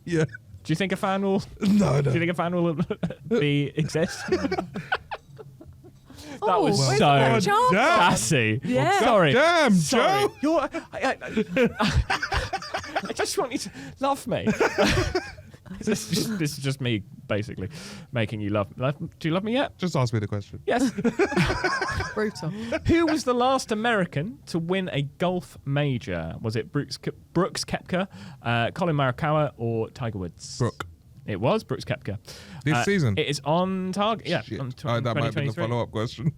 Yeah. Do you think a fan will? No. Do you think a fan will exist? That Oh, was where's so the charm? sassy. Yeah. Sorry. Damn, Sorry. Joe. You're, I just want you to love me. This is just me, basically, making you love. Do you love me yet? Just ask me the question. Yes. Brutal. Who was the last American to win a golf major? Was it Brooks Koepka, Colin Morikawa, or Tiger Woods? Brooke. It was Brooks Koepka. This season? It is on target. Yeah, Shit. on That might be the 2023. follow-up question.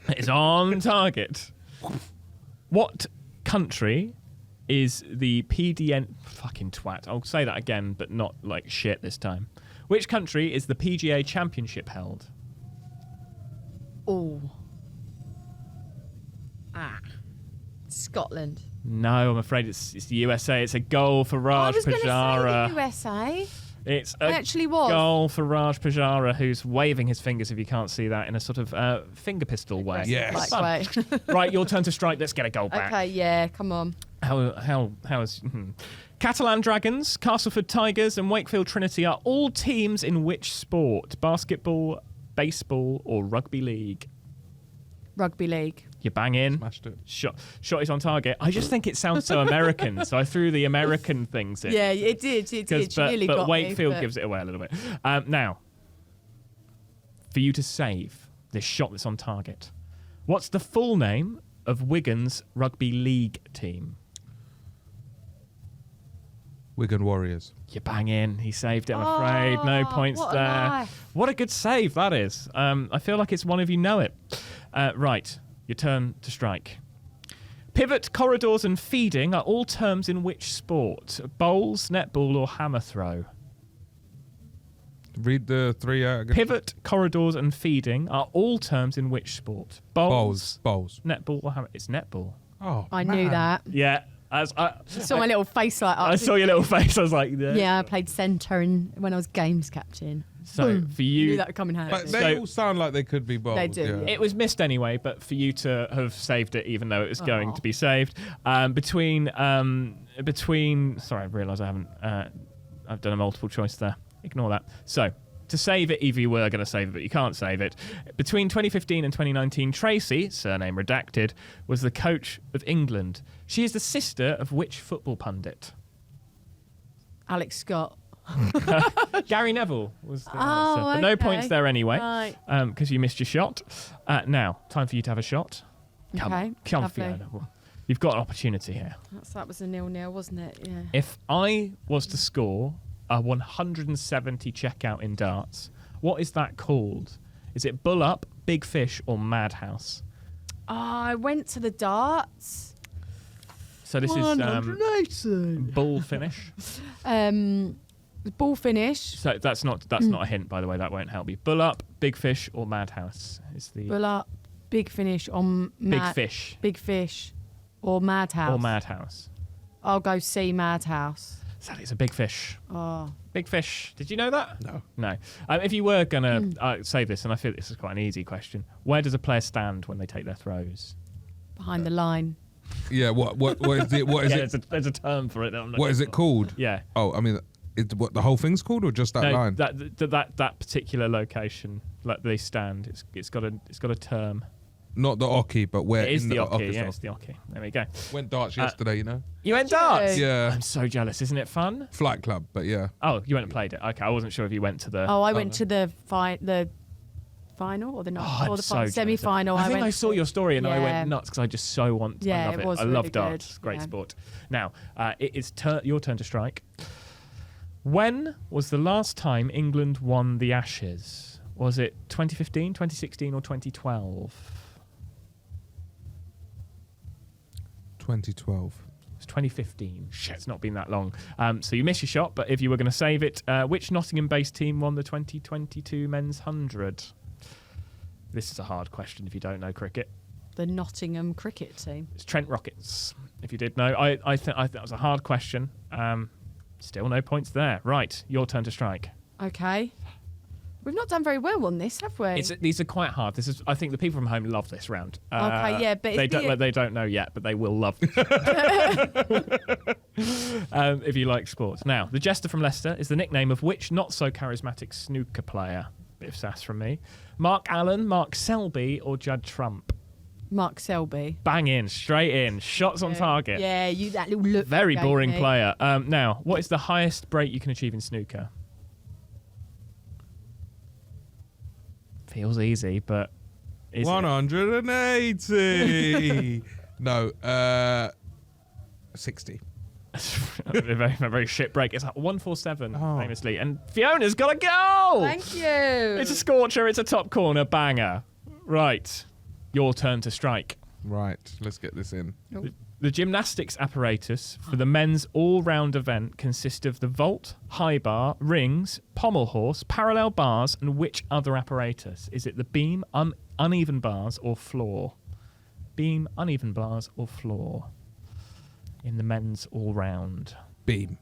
It is on target. What country is the PDN... Fucking twat. I'll say that again, but not like shit this time. Which country is the PGA Championship held? Oh. Scotland. No, I'm afraid it's the USA. It's a goal for I Raj was going to say Poojara. the USA. It's I a actually was. goal for Raj Poojara, who's waving his fingers, if you can't see that, in a sort of finger pistol way. Yes. Like way. Right, your turn to strike. Let's get a goal back. Okay, yeah, come on. How is... Catalan Dragons, Castleford Tigers and Wakefield Trinity are all teams in which sport? Basketball, baseball or rugby league? Rugby league. You bang in. Smashed it. Shot is on target. I just think it sounds so American, so I threw the American things in. Yeah, it did. It did. She nearly But got Wakefield me, but... gives it away a little bit. Now, for you to save this shot that's on target, what's the full name of Wigan's rugby league team? Wigan Warriors. You bang in. He saved it, I'm afraid. No points what a there. life. What a good save that is. I feel like it's one of you know it. Right, your turn to strike. Pivot, corridors and feeding are all terms in which sport? Bowls, netball or hammer throw? Read the 3 out again. Pivot, corridors and feeding are all terms in which sport? Bowls. Netball or hammer? It's netball. Oh, I knew that. Yeah. As I Saw my little face light up. I saw your little face. I was like, Yeah, I played centre when I was games captain. So for you, Knew that would come in handy. But they So- all sound like they could be bowls. They do, Yeah. it was missed anyway, but for you to have saved it, even though it was going to be saved, between. Sorry, I realise I haven't. I've done a multiple choice there. Ignore that. So to save it, either you were going to save it, but you can't save it. Between 2015 and 2019, Tracy, surname redacted, was the coach of England. She is the sister of which football pundit? Alex Scott. Gary Neville was the Oh, answer. But no okay. points there anyway, Right. because you missed your shot. Now, time for you to have a shot. Come, Okay, come, lovely. Fiona. You've got an opportunity here. That was a 0-0, wasn't it? Yeah. If I was to score a 170 checkout in darts, what is that called? Is it bull up, big fish, or madhouse? Oh, I went to the darts. So this is 180. bull finish. Ball finish. So that's not a hint, by the way. That won't help you. Bull up, big fish, or madhouse is the Bull up. Big finish on big fish Big fish. Or Madhouse. or madhouse. I'll go see Madhouse. Sadly, it's a big fish. Oh. Big fish. Did you know that? No. No. If you were going to say this, and I feel this is quite an easy question, where does a player stand when they take their throws? Behind the line. Yeah. What is it? What is Yeah, it? there's a term for it. That I'm What is it called? Yeah. Oh, I mean, what the whole thing's called, or just that No, line? that particular location, like they stand, it's got a term. Not the hockey, but where It is in the office. hockey. Yeah, it's the hockey. There we go. Went darts yesterday, you know. You went Did you? darts. Yeah. I'm so jealous. Isn't it fun? Flight club, but yeah. Oh, you went and played it. Okay, I wasn't sure if you went to the. Oh, I went to the fight. The final or the Oh, or the so semi-final. I think I saw your story and I Yeah. went nuts because I just so want. Yeah, I love it was I love really darts. good. It's great Yeah. sport. Now it is your turn to strike. When was the last time England won the Ashes? Was it 2015, 2016, or 2012? 2012. It's 2015. Shit, it's not been that long. So you missed your shot, but if you were going to save it, which Nottingham-based team won the 2022 Men's 100? This is a hard question if you don't know cricket. The Nottingham cricket team. It's Trent Rockets, if you did know. I think that was a hard question. Still no points there. Right, your turn to strike. Okay. We've not done very well on this, have we? These are quite hard. I think the people from home love this round. Okay, yeah, but they don't know yet, but they will love this. If you like sports. Now, the Jester from Leicester is the nickname of which not so charismatic snooker player? Bit of sass from me. Mark Allen, Mark Selby, or Judd Trump? Mark Selby. Bang in, straight in, shots on target. Yeah, that little look. Very you gave boring me. player. Now, what is the highest break you can achieve in snooker? Feels easy, but is 180. No, 60. a very shit break. It's like 147, famously. And Fiona's got a goal! Thank you. It's a scorcher, it's a top corner banger. Right, your turn to strike. Right, let's get this in. The gymnastics apparatus for the men's all-round event consists of the vault, high bar, rings, pommel horse, parallel bars, and which other apparatus? Is it the beam, uneven bars, or floor? Beam, uneven bars, or floor? In the men's all-round. Beam.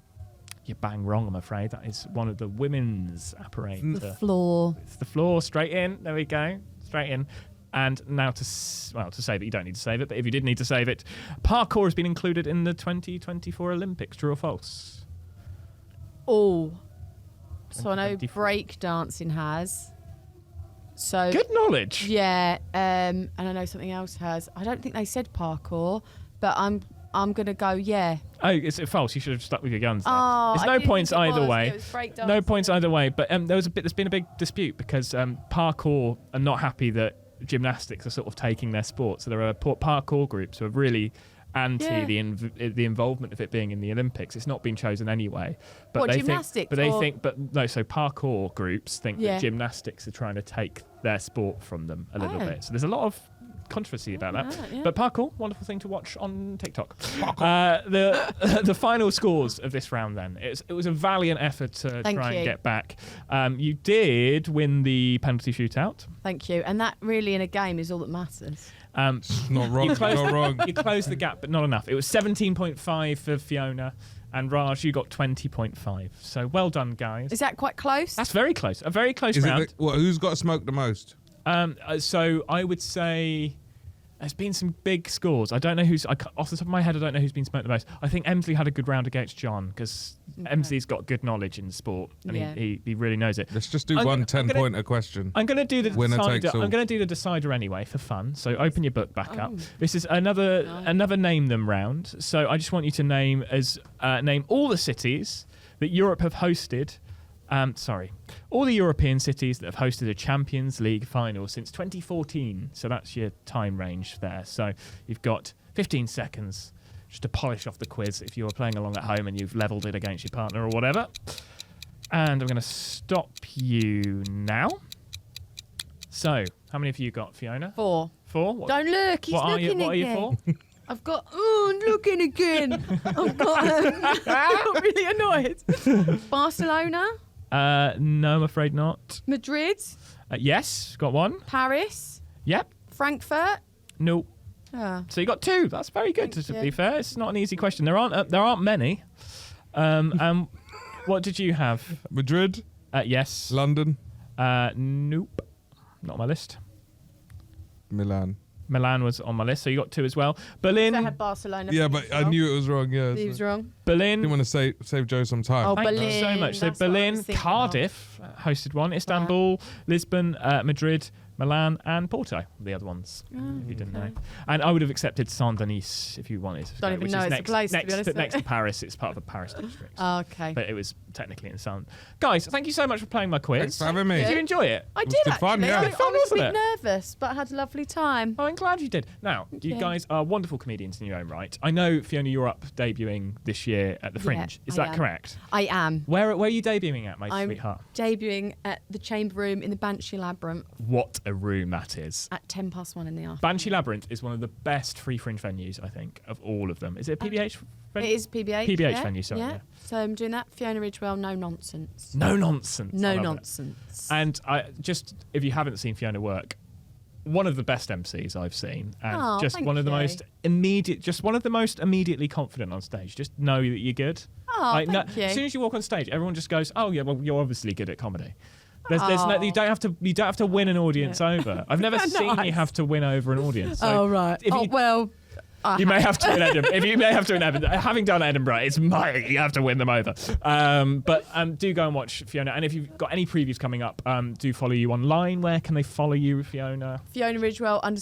You're bang wrong, I'm afraid. That is one of the women's apparatus. The floor. It's the floor, straight in. There we go, straight in. And now to save it, you don't need to save it, but if you did need to save it, parkour has been included in the 2024 Olympics. True or false? Oh. So I know 2024. break dancing has. So Good knowledge. yeah, and I know something else has. I don't think they said parkour, but I'm gonna go yeah. Oh, it's false. You should have stuck with your guns there. Oh, There's I no didn't points think it either was. way. It was break No dancing. points either way. But there's been a big dispute because parkour are not happy that gymnastics are sort of taking their sport. So there are parkour groups who are really anti the involvement of it being in the Olympics. It's not been chosen anyway. But What, they gymnastics think, so parkour groups think Yeah. that gymnastics are trying to take their sport from them a little Oh. bit. So there's a lot of controversy about that. Right, yeah. But parkour, wonderful thing to watch on TikTok. The final scores of this round then. It was a valiant effort to Thank try and you. get back. You did win the penalty shootout. Thank you. And that really in a game is all that matters. Not wrong. You closed, Not wrong. you closed the gap, but not enough. It was 17.5 for Fiona, and Raj, you got 20.5. So well done, guys. Is that quite close? That's very close. A very close Is round. it who's got smoked the most? So I would say there's been some big scores. I don't know off the top of my head, I don't know who's been smoked the most. I think Emsley had a good round against John because Emsley's got good knowledge in sport and Yeah. he really knows it. Let's just do I'm one gonna- 10-pointer question. I'm going to do the Winner decider. takes all. I'm going to do the decider anyway for fun. So open your book back up. Oh. This is another name them round. So I just want you to name all the cities that Europe have hosted. All the European cities that have hosted a Champions League final since 2014. So that's your time range there. So you've got 15 seconds just to polish off the quiz if you're playing along at home and you've levelled it against your partner or whatever. And I'm going to stop you now. So, how many have you got, Fiona? 4. 4? What, Don't look. He's what are looking you? What are you again. for? I've got. Oh, I'm looking again. I've got. I got really annoyed. Barcelona, No, I'm afraid not. Madrid, Yes, got one. Paris, Yep. Frankfurt. No. Ah. So you got 2. That's very good. Thank To you. be fair, it's not an easy question. There aren't many. What did you have? Madrid, Yes. London, Nope. Not on my list. Milan. Milan was on my list, so you got 2 as well. I Berlin. had Barcelona. Yeah, but I knew it was wrong. Yeah, He was wrong. Berlin. didn't want to save Joe some time. Oh, Thank you Berlin. so much. So That's what I Berlin, was thinking of. Cardiff hosted one, Istanbul, Lisbon, Madrid, Milan and Porto, the other ones, if you didn't know. And I would have accepted Saint-Denis if you wanted. Don't even know it's a place, to be honest. Next to Paris, it's part of the Paris district. Oh, okay. But it was technically in Saint. Guys, thank you so much for playing my quiz. Thanks for having me. Did you enjoy it? I was did good actually. fun, yeah. I, It was fun, I was a wasn't bit it? nervous, but I had a lovely time. Oh, I'm glad you did. Now, you guys are wonderful comedians in your own right. I know, Fiona, you're up debuting this year at the Fringe. Is I that am. correct? I am. Where are you debuting at, my I'm sweetheart? debuting at the Chamber Room in the Banshee Labyrinth What a room that is. at 1:10 in the afternoon. Banshee Labyrinth is one of the best free Fringe venues, I think, of all of them. Is it a PBH venue? It is PBH. PBH yeah, venue, sorry, yeah. So I'm doing that. Fiona Ridgewell, no nonsense. No nonsense. I No love it. nonsense. And if you haven't seen Fiona work, one of the best MCs I've seen, and Oh, just thank one of the you. most immediately confident on stage. Just know that you're good. Oh, thank you. As soon as you walk on stage, everyone just goes, "Oh yeah, well you're obviously good at comedy." There's no, you don't have to win an audience over. I've never seen you Nice. have to win over an audience. So Oh, right. if you- Well, You may have to in Edinburgh. Having done Edinburgh, you have to win them over. But do go and watch Fiona. And if you've got any previews coming up, do follow you online. Where can they follow you, Fiona? Fiona _Ridgewell on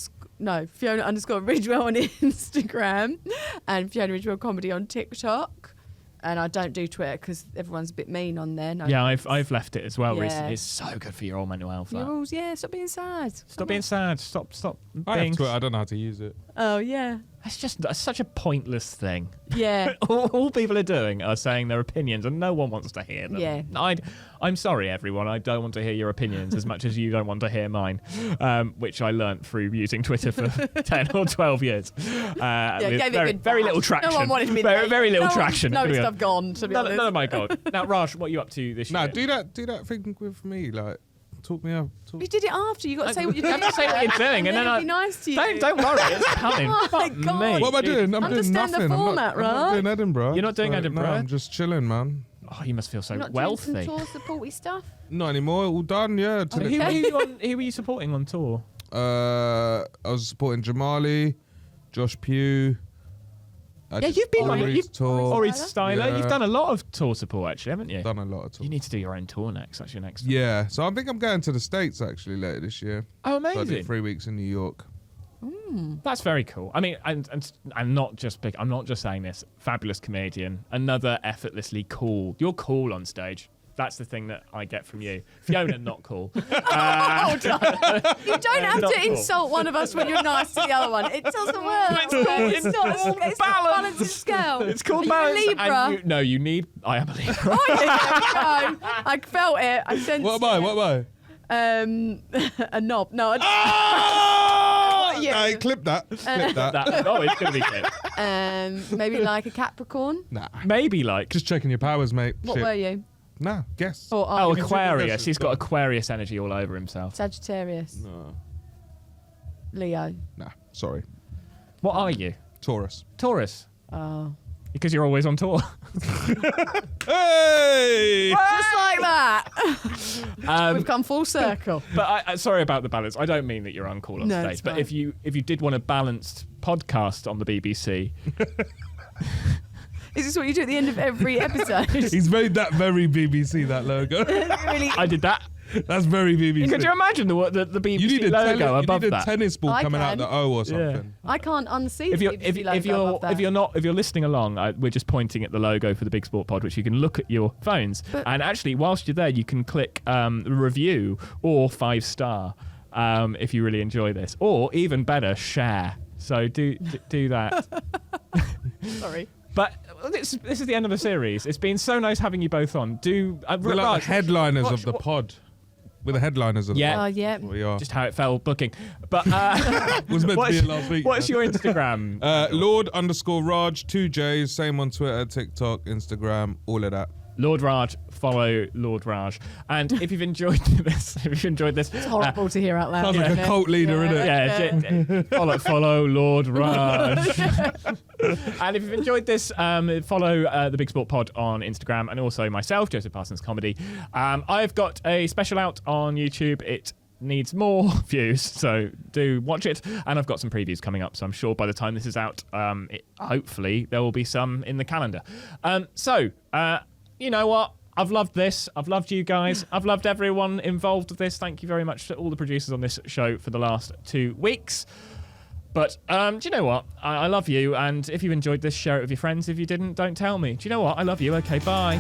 Instagram and Fiona Ridgewell Comedy on TikTok. And I don't do Twitter because everyone's a bit mean on there. No Yeah, offense. I've left it as well Yeah. recently. It's so good for your old mental health. Your That. rules, yeah. Stop being sad. Stop being sad. Stop I have being. Twitter. I don't know how to use it. Oh yeah, It's just such a pointless thing. yeah. All people are doing are saying their opinions, and no one wants to hear them. Yeah. I'm sorry, everyone. I don't want to hear your opinions as much as you don't want to hear mine, which I learnt through using Twitter for 10 or 12 years. Yeah, With gave it very, good very bash. little traction. No one wanted me very, there. very little No one traction. noticed Anyway. I've gone, to be None, honest. none of my God. Now, Raj, what are you up to this No, year? do that thing with me. Like, talk me up. You did it after. You got to say what you're You doing. have to say what you're doing, and then it'll be nice to you. Don't worry, it's coming. Oh my Fuck God. me. What am I doing? I'm doing Understand the nothing. format, I'm not right? doing Edinburgh. You're not doing So, Edinburgh? No, I'm just chilling, man. Oh, you must feel so You're not wealthy. doing some tour supporty stuff. Not anymore. All done. Yeah. Who, who were you supporting on tour? I was supporting Jamali, Josh Pugh. Yeah, you've been on Ori's tour. Ori Styler. Yeah. You've done a lot of tour support, actually, haven't you? Done a lot of tours. You need to do your own tour next. That's your next. Yeah. So I think I'm going to the States actually later this year. Oh, So I amazing. did 3 weeks in New York. That's very cool. I mean, and not just big. I'm not just saying this. Fabulous comedian. Another effortlessly cool. You're cool on stage. That's the thing that I get from you. Fiona, not cool. You don't have Not to cool. insult one of us when you're nice to the other one. It doesn't work. It's not called it's balance. balance of scale. It's called Are you balance. a Libra? You need. I am a Libra. Oh, yeah, no, I felt it. I sensed What am I? a knob. No, Oh! What are you? Hey, clip that. Clip that. It's gonna be good. maybe like a Capricorn. Nah. Maybe like. Just checking your powers, mate. What Shit. were you? Nah, guess. Or Oh, are you Aquarius. He's got Go. Aquarius energy all over himself. Sagittarius, No. Leo. Nah, sorry. What are you? Taurus. Taurus. Oh, Because you're always on tour. Hey! just like that. We've come full circle. But sorry about the balance. I don't mean that you're uncool on No, stage. it's But fine. if you did want a balanced podcast on the BBC, Is this what you do at the end of every episode? He's made that very BBC, that logo. really? I did that. That's very BBC. Could you imagine the BBC You need a, logo above you need a that? tennis ball I coming out can. the O or something. I can't unsee If the you're BBC logo above that. if you're listening along, we're just pointing at the logo for the Big Sport Pod, which you can look at your phones. But- And actually, whilst you're there, you can click review or 5-star if you really enjoy this, or even better, share. So do that. Sorry. But this is the end of the series. It's been so nice having you both on. We're like Raj, the headliners watch- of the pod. We're the headliners of Yeah. Oh, yeah. the pod. We are. just how it fell booking. But was meant to be in last week. what's your Instagram? Lord_Raj, 2 J's, same on Twitter, TikTok, Instagram, all of that. Lord Raj, follow Lord Raj. And if you've enjoyed this, It's horrible to hear out loud. Sounds like isn't a it? cult leader, innit? follow Lord Raj. And if you've enjoyed this, follow the Big Sport Pod on Instagram, and also myself, Joseph Parsons Comedy. I've got a special out on YouTube. It needs more views, so do watch it. And I've got some previews coming up, so I'm sure by the time this is out, hopefully there will be some in the calendar. So you know what? I've loved this. I've loved you guys. I've loved everyone involved with this. Thank you very much to all the producers on this show for the last 2 weeks. But do you know what? I love you, and if you enjoyed this, share it with your friends. If you didn't, don't tell me. Do you know what? I love you. Okay, bye.